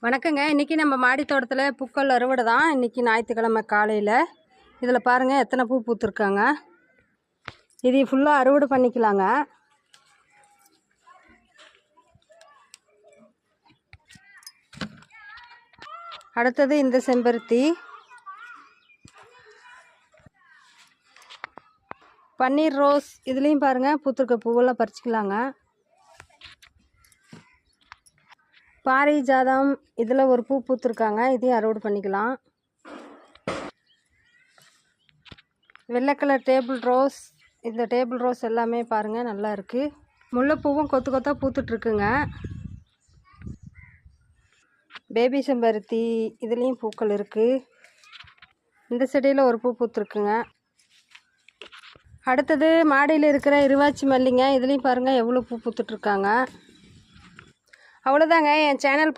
வணக்கங்க. இன்றைக்கி நம்ம மாடி தோட்டத்தில் பூக்கள் அறுவடை தான். இன்றைக்கி ஞாயிற்றுக்கிழமை காலையில். இதில் பாருங்கள் எத்தனை பூ பூத்துருக்காங்க. இது ஃபுல்லாக அறுவடை பண்ணிக்கலாங்க. அடுத்தது இந்த செம்பருத்தி, பன்னீர் ரோஸ். இதுலேயும் பாருங்கள் பூத்துருக்க பூவெல்லாம் பறிச்சிக்கலாங்க. பாரிஜாதம், இதில் ஒரு பூ பூத்துருக்காங்க, இதையும் அறுவடை பண்ணிக்கலாம். வெள்ளை கலர் டேபிள் ரோஸ், இந்த டேபிள் ரோஸ் எல்லாமே பாருங்கள் நல்லா இருக்குது. முல்லைப்பூவும் கொத்து கொத்தாக பூத்துட்ருக்குங்க. பேபி செம்பருத்தி, இதுலேயும் பூக்கள் இருக்குது. இந்த செடியில் ஒரு பூ பூத்துருக்குங்க. அடுத்தது மாடியில் இருக்கிற இருவாச்சி மல்லிங்க. இதுலேயும் பாருங்கள் எவ்வளோ பூ பூத்துட்ருக்காங்க. அவ்வளோதாங்க. என் சேனல்